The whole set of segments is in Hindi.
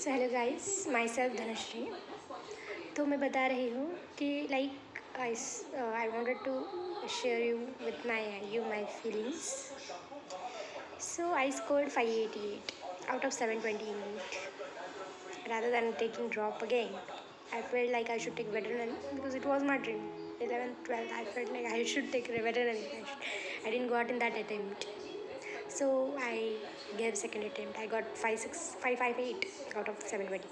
सो hello guys, myself Dhanashree. तो मैं बता रही हूँ कि like I wanted to share you with my feelings. So I scored 588 out of 720 in NEET. Rather than taking drop again, I felt like I should take veterinary because it was my dream. 11th, 12th, I felt like I should take veterinary. I didn't got in that attempt. So I gave second attempt. I got 558 out of 720.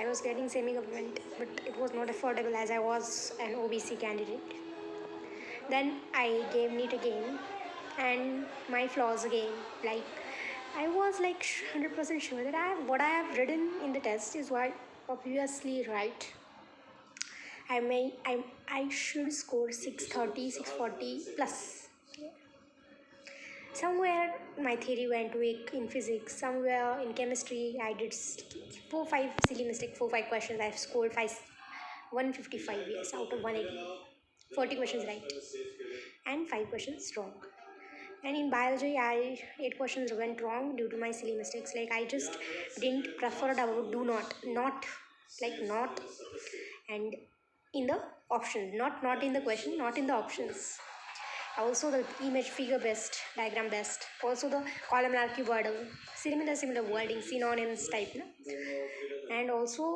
I was getting semi-government, but it was not affordable as I was an OBC candidate. Then I gave NEET again, and my flaws again. Like I was like 100% sure that what I have written in the test is what obviously right. I should score 630, 640 plus. Somewhere my theory went weak in physics. Somewhere in chemistry I did 4-5 silly mistake. 4-5 questions I've scored 155 yes out of 180. 40 questions right and 5 questions wrong. And in biology, 8 questions went wrong due to my silly mistakes. Like I just didn't prefer about do not, like not, and in the option, not in the question, not in the options. Also the image figure best, diagram best. Also the columnar cuboidal, similar wording, synonyms type. No? And also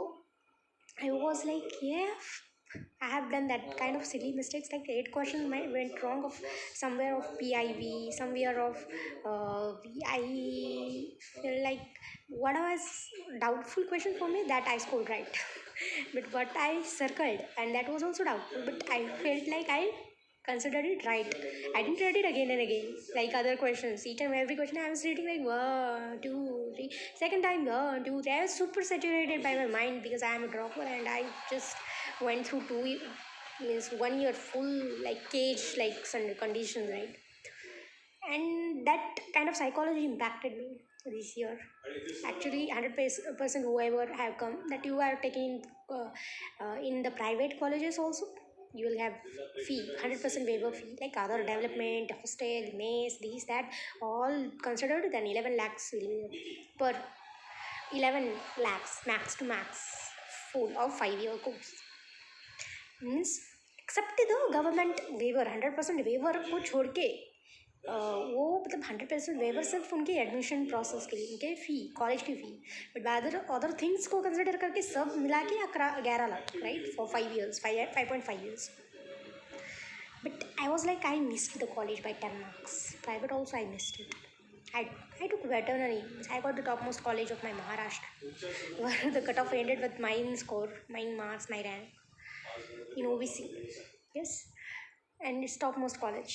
I was like, yeah, I have done that kind of silly mistakes. Like 8 questions went wrong of somewhere of PIV, somewhere of I feel like what was doubtful question for me that I scored right. But what I circled and that was also doubtful. But I felt like I considered it right. I didn't read it again and again like other questions. Each and every question I was reading like 1, 2, 3. Second time 1, 2, 3. I was super saturated by my mind because I am a dropper and I just went through 1 year full like cage like conditions, right? And that kind of psychology impacted me this year. Actually 100% whoever have come that you are taking in the private colleges also, you will have fee 100% waiver fee like other development hostel mess these that all considered. Then 11 lakhs will be per 11 lakhs max to max full of 5-year course means except the government waiver 100% waiver को छोड़ के वो मतलब 100% वेवर सिर्फ उनके एडमिशन प्रोसेस के लिए उनके फ़ी कॉलेज की फ़ी. बट अदर थिंग्स को कंसिडर करके सब मिला के 11 lakh right for 5 years 5.5 years. But I was like I missed the college by 10 marks. Private also I missed it. I took veterinary. I got the topmost college of my Maharashtra where the cutoff ended with mine score, mine marks, my rank in OBC. Yes, and it's topmost college.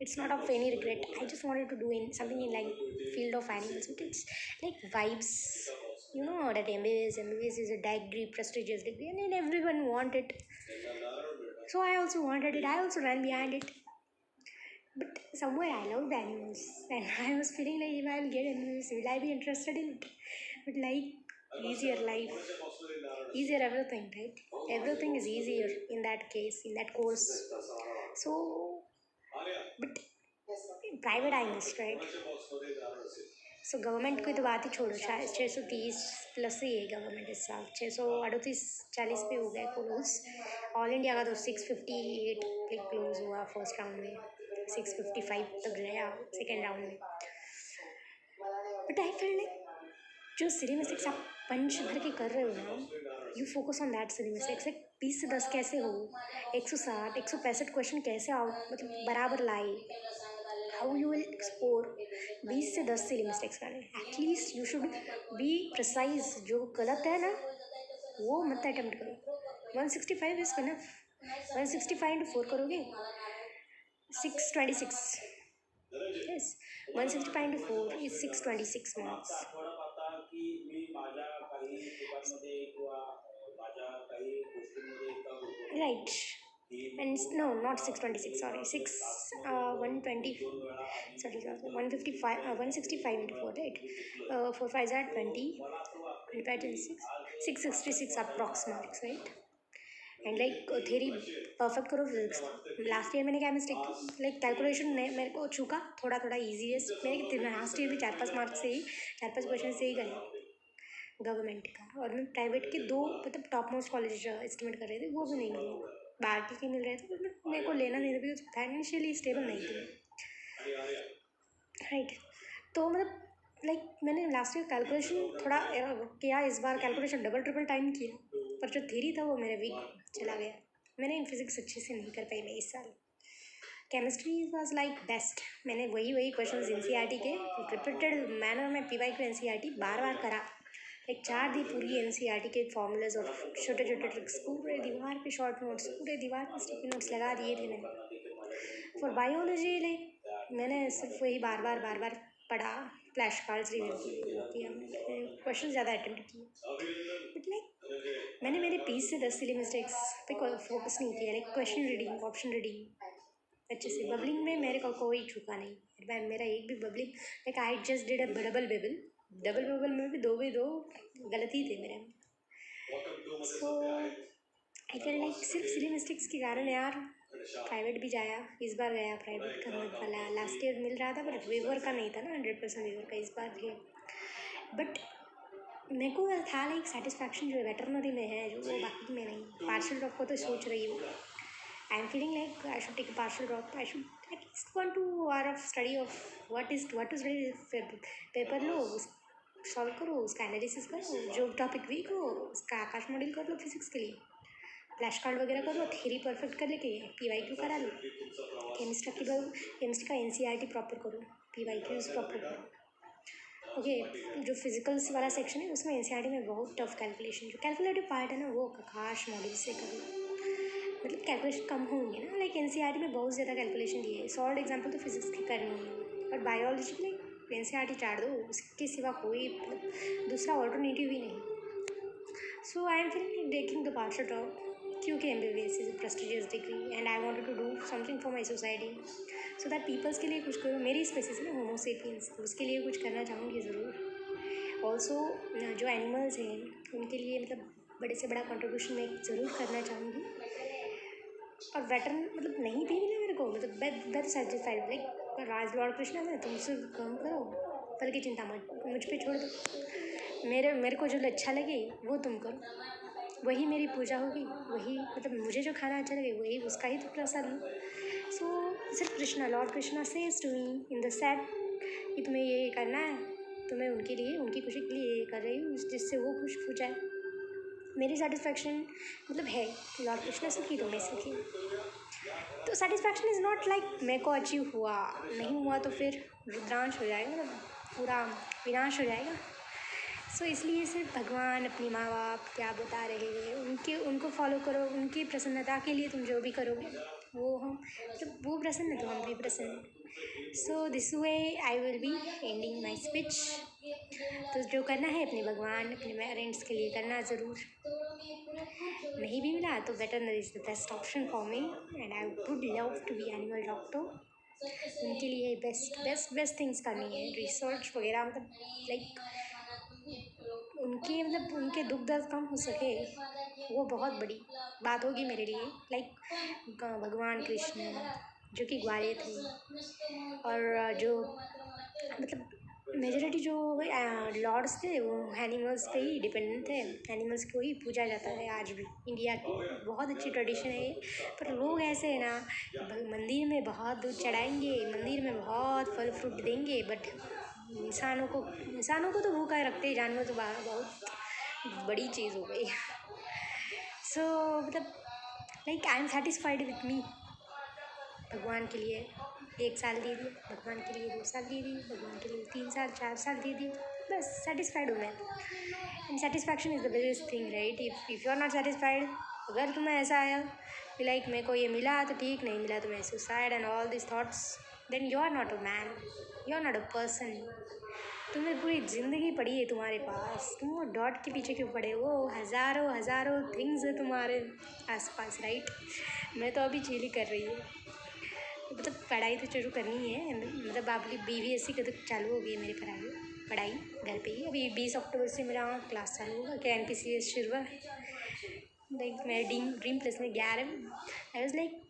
It's not of any regret. I just wanted to do something in like field of animals. But it's like vibes. You know that MBBS is a degree, prestigious degree, and everyone want it. So I also wanted it. I also ran behind it. But somewhere I love the animals, and I was feeling like if I will get animals, will I be interested in it? But like easier life, easier everything, right? Everything is easier in that case, in that course. So, but private I mist right. So government की तो बात ही छोड़ो. शायद 630 प्लस ही है गवर्नमेंट इस साल. 638-40 पे हो गए क्लोज. ऑल इंडिया का तो 658 पे क्लोज हुआ फर्स्ट राउंड में. 655 तक गया सेकेंड राउंड में. बट आई फील लाइक जो सिली मिस्टेक्स आप पंच भर के कर रहे हो ना, you focus on that silly mistakes. Like 20 से 10 कैसे हो, 160 165 क्वेश्चन कैसे आओ मतलब बराबर लाए. हाउ यू विल एक्सप्लोर 20 से 10 सिली मिस्टेक्स करने. At least you should be precise. जो गलत है ना वो मत अटेम्प्ट करो. 165 इज इनफ. 165 into 4 करोगे 626. Yes, 165 into 4 is 626 marks. Right. And no, not 626, sorry. 120, sorry, 155, 165 into 4, right? 4 5 are 20, 25 and 6, 666 approx marks, right? And like theory perfect करो फिजिक्स. लास्ट ईयर मैंने क्या मिस्टेक लाइक कैलकुलेशन मेरे को चूका थोड़ा थोड़ा ईजी है. मैंने लास्ट ईयर भी 4-5 मार्क्स से ही 4-5 क्वेश्चन से ही करे. गवर्नमेंट का, और मैं प्राइवेट के दो मतलब टॉप मोस्ट कॉलेज एस्टिमेट कर रहे थे, वो भी नहीं मिले, बाकी के मिल रहे थे, बट मेरे को लेना नहीं था बिकॉज फाइनेंशियली स्टेबल नहीं थी, राइट। तो मतलब लाइक मैंने लास्ट ईयर कैलकुलेशन थोड़ा किया, इस बार कैलकुलेशन डबल ट्रिपल टाइम किया, पर जो थ्योरी था वो मेरा वीक चला गया। मैंने फिजिक्स अच्छे से नहीं कर पाई मैं इस साल। केमिस्ट्री वॉज लाइक बेस्ट, मैंने वही क्वेश्चन NCERT के रिपीटेड मैनर में PY NCERT बार बार करा, लाइक 4 दी पूरी NCERT के फॉर्मूलाज और छोटे छोटे ट्रिक्स पूरे दीवार पे शॉर्ट नोट्स, पूरे दीवार पे स्टिकी नोट्स लगा दिए थे मैंने। फॉर बायोलॉजी लाइक मैंने सिर्फ वही बार बार पढ़ा, फ्लैश कार्ड्स रिव्यू किया, क्वेश्चन ज़्यादा अटेम्प्ट किए, बट लाइक मैंने मेरे 20 से 10 सिली मिस्टेक्स पे फोकस नहीं किया, like question reading, option reading अच्छे से। बबलिंग में मेरे को कोई छूका नहीं, मैं मेरा एक भी bubbling, like I just did a double bubble में भी दो गलती थे मेरे में। सो आई फील लाइक सिर्फ सिली मिस्टेक्स के कारण यार प्राइवेट भी जाया, इस बार गया प्राइवेट का वाला, लास्ट ईयर मिल रहा था बट वेवर का नहीं था ना, 100% वेवर का, इस बार भी। बट मेरे को था लाइक सेटिस्फैक्शन जो वेटरनरी में है, जो वो बाकी में नहीं। पार्शल ड्रॉप को तो सोच रही हूँ, I am feeling like I should take a partial drop, I should at least 1-2 hour of study of what is study, paper लो, सॉल्व करो, उसका एनालिसिस करो, जो टॉपिक वीक हो उसका आकाश मॉडल कर लो, फिजिक्स के लिए फ्लैश कार्ड वगैरह कर लो, थ्योरी परफेक्ट कर लेके PYQ करा लो, केमिस्ट्री का NCERT प्रॉपर करो, PYQs प्रॉपर करो। ओके, जो फिजिकल्स वाला सेक्शन है उसमें NCERT में बहुत टफ कैलकुलेशन, जो कैलकुलेटिव पार्ट है ना वो आकाश मॉडल से कर लो, मतलब कैलकुलेशन कम होंगे ना, लाइक NCERT में बहुत ज़्यादा कैलकुलेशन दिए है, सॉल्व एग्जाम्पल तो फिजिक्स की करनी है, और बायोलॉजी में NCERT चाट दो, उसके सिवा कोई मतलब दूसरा ऑल्टरनेटिव ही नहीं। So I am feeling taking the partial drop, क्योंकि MBBS is a prestigious degree and I wanted to do something for my society, so that peoples के लिए कुछ करो। मेरी स्पेसिस में होमो सेपियंस, तो उसके लिए कुछ करना चाहूँगी ज़रूर। ऑल्सो जो एनिमल्स हैं उनके लिए मतलब बड़े से बड़ा कंट्रीब्यूशन मैं ज़रूर करना चाहूँगी। और वेटरन मतलब नहीं भी मिला मेरे को, मतलब मैं सेटिस्फाइड, लाइक राज लॉर्ड कृष्णा में तुम सिर्फ काम करो, पल की चिंता मत मुझ पे छोड़ दो, मेरे को जो अच्छा लगे वो तुम करो, वही मेरी पूजा होगी, वही मतलब मुझे जो खाना अच्छा लगे वही उसका ही तो प्रसाद लो। सो सिर्फ Krishna, lord Krishna says to me in the set कि तुम्हें ये करना है, तुम्हें उनके लिए उनकी खुशी के लिए ये कर रही हूँ जिससे वो खुश हो जाए। मेरी सेटिस्फैक्शन मतलब है कि लॉर्ड कृष्णा सुखी तो मैं सुखी। तो सेटिस्फैक्शन इज़ नॉट लाइक मेरे को अचीव हुआ, नहीं हुआ तो फिर रुद्रांश हो जाएगा, मतलब पूरा विनाश हो जाएगा। सो इसलिए सिर्फ भगवान, अपनी माँ बाप क्या बता रहे हैं उनको फॉलो करो, उनकी प्रसन्नता के लिए तुम जो भी करोगे वो हम जब वो प्रसन्न तो हम भी प्रसन्न। So this way I will be ending my speech. तो जो करना है अपने भगवान, अपने पेरेंट्स के लिए करना ज़रूर, नहीं भी मिला तो veterinary is the best option for me and I would love to be animal doctor. उनके लिए बेस्ट थिंग्स करनी है, रिसर्च वगैरह, मतलब लाइक उनके मतलब उनके दुख दर्द कम हो सके वो बहुत बड़ी बात होगी मेरे लिए। लाइक भगवान कृष्ण जो कि ग्वाले थे, और जो मतलब मेजोरिटी जो लॉर्ड्स थे वो एनिमल्स पे ही डिपेंडेंट थे, एनिमल्स को ही पूजा जाता है आज भी। इंडिया की बहुत अच्छी ट्रेडिशन है ये, पर लोग ऐसे हैं ना, मंदिर में बहुत दूध चढ़ाएंगे, मंदिर में बहुत फल फ्रूट देंगे, बट इंसानों को तो भूखा रखते हैं, जानवर तो बहुत बड़ी चीज़ हो गई। सो मतलब like I am satisfied with me. भगवान के लिए 1 साल दे दिए, भगवान के लिए 2 साल दे दिए, भगवान के लिए 3 साल 4 साल दे दिए, बस सेटिस्फाइड हूँ मैं। And satisfaction is the biggest thing, right. If you are not satisfied, अगर तुम्हें ऐसा आया कि लाइक मेरे को ये मिला तो ठीक, नहीं मिला तो मैं suicide and all this thoughts, then you are not a man, you are not a person. तुम्हें पूरी ज़िंदगी पड़ी है तुम्हारे पास, तुम वो डॉट के पीछे क्यों पड़े हो, हज़ारों थिंग्स है तुम्हारे आसपास, राइट। मैं तो अभी चिल ही कर रही हूँ, मतलब पढ़ाई तो शुरू करनी है, मतलब आपकी BBSC का तो चालू हो गई है मेरी पढ़ाई घर पे ही। अभी 20 अक्टूबर से मेरा क्लास चालू होगा, क्या NPCS शिरवा, लाइक मैं ड्रीम प्लस में 11 आई वॉज लाइक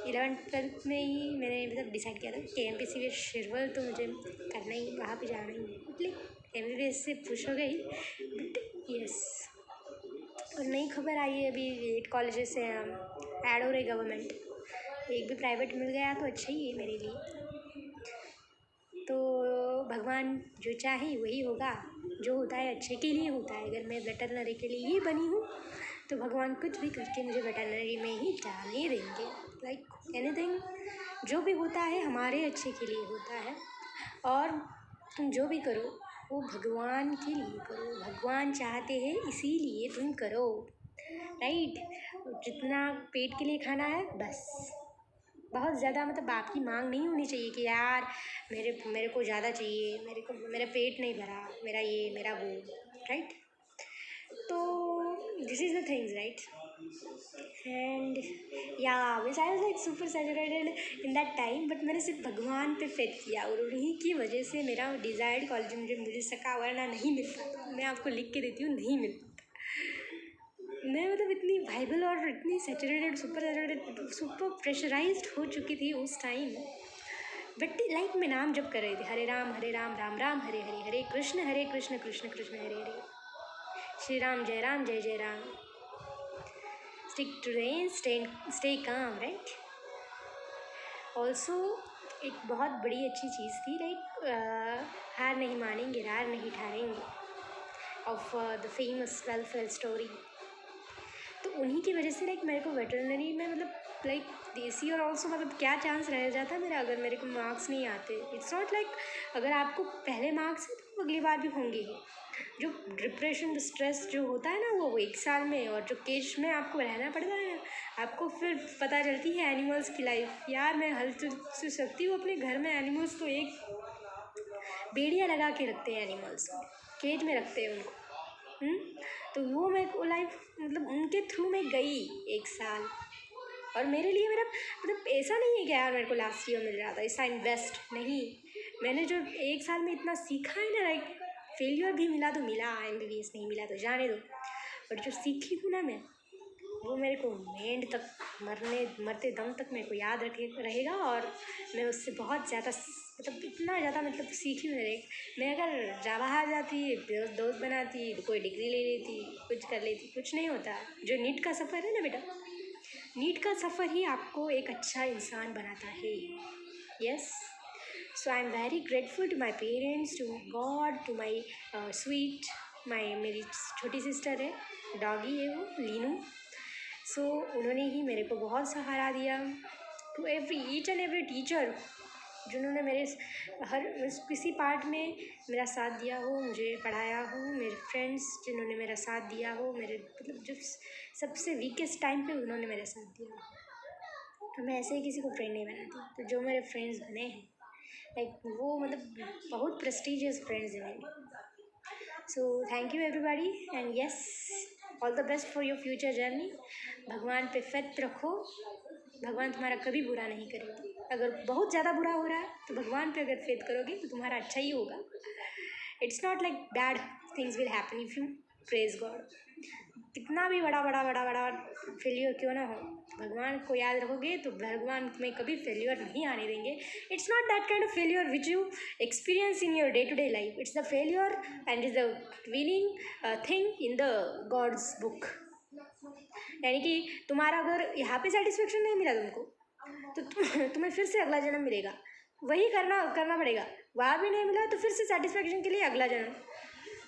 11th-12th में ही मैंने मतलब डिसाइड किया था कि NPCS शिरवल तो मुझे करना ही, वहाँ पे जाना ही है। लाइक MBBS से खुश हो गई, बट यस। और नई खबर आई है अभी 8 कॉलेजेस से ऐड हो रहे गवर्नमेंट, एक भी प्राइवेट मिल गया तो अच्छा ही है मेरे लिए। तो भगवान जो चाहे वही होगा, जो होता है अच्छे के लिए होता है। अगर मैं वेटरनरी के लिए ही बनी हूँ तो भगवान कुछ भी करके मुझे वेटरनरी में ही डालने देंगे। लाइक एनीथिंग, जो भी होता है हमारे अच्छे के लिए होता है। और तुम जो भी करो वो भगवान के लिए करो, भगवान चाहते हैं इसीलिए तुम करो, राइट। जितना पेट के लिए खाना है बस, बहुत ज़्यादा मतलब आपकी मांग नहीं होनी चाहिए कि यार मेरे को ज़्यादा चाहिए, मेरा पेट नहीं भरा, मेरा ये मेरा वो, राइट। तो this is the things, right. And या means I was like super saturated in that time, but मैंने सिर्फ भगवान पे फेथ किया और उन्हीं की वजह से मेरा डिज़ायर्ड कॉलेज मुझे मिल सका, वरना नहीं मिल पाता। मैं आपको लिख के देती हूँ, नहीं मिल पाता। मैं मतलब इतनी वाइबल और इतनी सैचुरेटेड, सुपर प्रेशराइज्ड हो चुकी थी उस टाइम। बट लाइक मैं नाम जप कर रही थी, हरे राम राम राम हरे हरे, हरे कृष्ण कृष्ण कृष्ण हरे हरे, श्री राम जय जय Ram. Stick to rain, stay calm, right. Also एक बहुत बड़ी अच्छी चीज़ थी, लाइक हार नहीं मानेंगे, रार नहीं ठारेंगे, of the famous welfare story. तो उन्हीं की वजह से लाइक मेरे को वेटरनरी में मतलब लाइक देसी और ऑल्सो मतलब क्या चांस रह जाता मेरा अगर मेरे को मार्क्स नहीं आते। इट्स नॉट लाइक अगर आपको पहले मार्क्स है तो अगली बार भी होंगे ही। जो डिप्रेशन, स्ट्रेस जो होता है ना वो 1 साल में, और जो केज में आपको रहना पड़ता है ना, आपको फिर पता चलती है एनिमल्स की लाइफ। यार मैं हल तो सकती हूँ अपने घर में, एनिमल्स तो एक बेड़िया लगा के रखते हैं, एनिमल्स को केज में रखते हैं उनको। तो वो मैं को लाइफ मतलब उनके थ्रू मैं गई 1 साल। और मेरे लिए मेरा मतलब ऐसा नहीं है कि यार मेरे को लास्ट ईयर मिल रहा था इसका इन्वेस्ट नहीं, मैंने जो 1 साल में इतना सीखा है ना, लाइक फेलियर भी मिला तो मिला, MBBS नहीं मिला तो जाने दो, बट जो सीखी हूँ ना मैं, वो मेरे को एंड तक मरते दम तक मेरे को याद रहेगा। और मैं उससे बहुत ज़्यादा मतलब इतना ज़्यादा मतलब सीखी हूँ। मैं अगर बाहर जाती, दोस्त बनाती, कोई डिग्री ले लेती, कुछ कर लेती, कुछ नहीं होता। जो नीट का सफ़र है ना बेटा, नीट का सफ़र ही आपको एक अच्छा इंसान बनाता है। Yes, so I am very grateful to my parents, to God, to my sweet मेरी छोटी सिस्टर है, डॉगी है वो, लीनू। सो उन्होंने ही मेरे को बहुत सहारा दिया। To each and every teacher जिन्होंने मेरे हर किसी पार्ट में मेरा साथ दिया हो, मुझे पढ़ाया हो, मेरे फ्रेंड्स जिन्होंने मेरा साथ दिया हो, मेरे मतलब जब सबसे वीकेस्ट टाइम पे उन्होंने मेरा साथ दिया। तो मैं ऐसे ही किसी को फ्रेंड नहीं बनाती, तो जो मेरे फ्रेंड्स बने हैं लाइक वो मतलब बहुत प्रेस्टीजियस फ्रेंड्स हैं मेरे। सो thank you everybody, and yes, all the best for your future journey. भगवान पे फेथ रखो, भगवान तुम्हारा कभी बुरा नहीं करेंगे। अगर बहुत ज़्यादा बुरा हो रहा है तो भगवान पे अगर फेथ करोगे तो तुम्हारा अच्छा ही होगा। It's not like bad things will happen if you praise God. कितना भी बड़ा फेलियर क्यों ना हो, भगवान को याद रखोगे तो भगवान तुम्हें कभी फेलियर नहीं आने देंगे। It's not that kind of failure which you experience in your day to day life, it's the failure and is the winning thing in the God's book. यानी कि तुम्हारा अगर यहाँ पे सेटिस्फेक्शन नहीं मिला तुमको, तो तुम्हें फिर से अगला जन्म मिलेगा, वही करना पड़ेगा। वहाँ भी नहीं मिला तो फिर से सेटिस्फेक्शन के लिए अगला जन्म।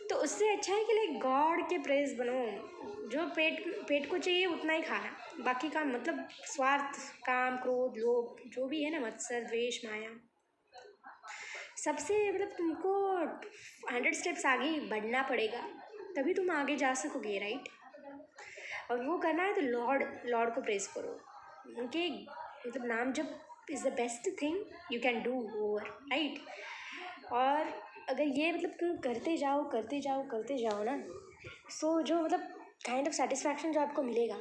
तो उससे अच्छा है कि लाइक गॉड के प्रेज बनो, जो पेट को चाहिए उतना ही खाना, बाकी का मतलब स्वार्थ, काम, क्रोध, लोभ जो भी है ना, मत्सर, द्वेष, माया, सबसे मतलब तुमको 100 स्टेप्स आगे बढ़ना पड़ेगा, तभी तुम आगे जा सकोगे, राइट। और वो करना है तो लॉर्ड को प्रेज करो, उनके मतलब नाम जब is the best thing you can do over, right. और अगर ये मतलब तुम करते जाओ ना, सो जो मतलब काइंड ऑफ सेटिस्फैक्शन जो आपको मिलेगा,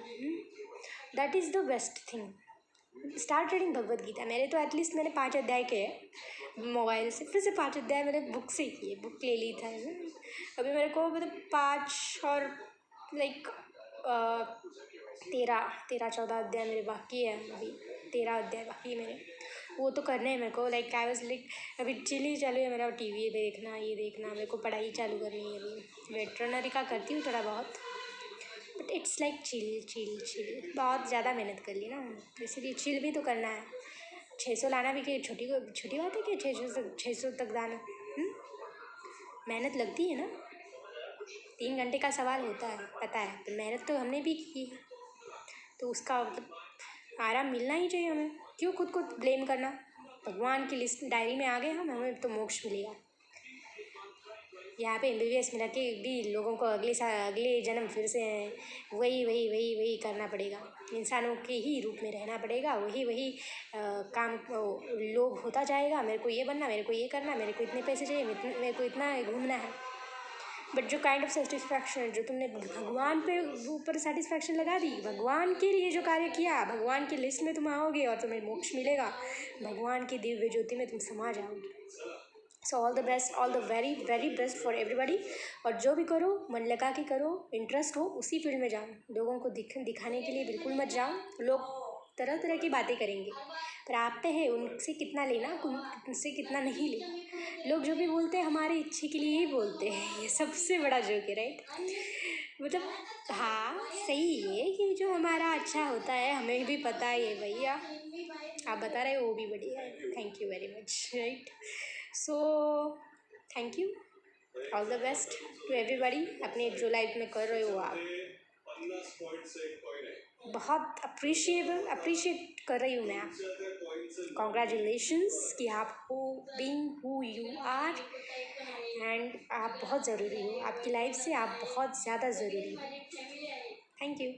that is the best thing. Start reading Bhagavad Gita. मेरे तो एटलीस्ट मैंने 5 अध्याय के मोबाइल से, फिर से 5 अध्याय मैंने बुक से किए, बुक ले ली था। अभी मेरे को मतलब 5 और लाइक 13-14 अध्याय मेरे बाकी है, अभी 13 अध्याय बाकी है मेरे। वो तो करना है मेरे को, लाइक आई वाज लाइक अभी चिल ही चालू है मेरा, टीवी देखना, ये देखना, मेरे को पढ़ाई चालू करनी है अभी। वेटरनरी का करती हूँ थोड़ा बहुत, but it's like chill chill chill, बहुत ज़्यादा मेहनत कर ली ना, इसीलिए चिल भी तो करना है। 600 लाना भी क्या छोटी बात है कि 600 तक दाना। मेहनत लगती है ना, 3 घंटे का सवाल होता है पता है, तो मेहनत तो हमने भी की है, तो उसका मतलब आराम मिलना ही चाहिए हमें। क्यों खुद को ब्लेम करना, भगवान की लिस्ट डायरी में आ गए हम, हमें तो मोक्ष मिलेगा। यहाँ पे एमबीबीएस में रह के भी लोगों को अगले जन्म फिर से वही वही वही वही करना पड़ेगा, इंसानों के ही रूप में रहना पड़ेगा, वही वही काम लोग होता जाएगा। मेरे को ये बनना, मेरे को ये करना, मेरे को इतने पैसे चाहिए, मेरे को इतना घूमना है। बट जो काइंड ऑफ सेटिस्फैक्शन जो तुमने भगवान पे ऊपर सेटिस्फैक्शन लगा दी, भगवान के लिए जो कार्य किया, भगवान की लिस्ट में तुम आओगे और तुम्हें मोक्ष मिलेगा, भगवान की दिव्य ज्योति में तुम समा जाओगे। So all the best, all the very very best for everybody. और जो भी करो मन लगा के करो, इंटरेस्ट हो उसी फील्ड में जाओ, लोगों को दिखाने के लिए बिल्कुल मत जाओ। लोग तरह तरह की बातें करेंगे, पर आप पे है उनसे कितना लेना, उनसे कितना नहीं लेना। लोग जो भी बोलते हैं हमारे इच्छे के लिए ही बोलते हैं, ये सबसे बड़ा जोक है, राइट। मतलब हाँ सही है कि जो हमारा अच्छा होता है हमें भी पता है भैया, आप बता रहे हो वो भी बढ़िया है, thank you very much, right. So thank you, all the best to everybody. अपने जो लाइफ में कर रहे हो आप बहुत अप्रिशिएट कर रही हूँ मैं आप, कॉन्ग्रेचुलेशंस कि आप हो being who you are, and आप बहुत ज़रूरी हो, आपकी लाइफ से आप बहुत ज़्यादा ज़रूरी हो। Thank you.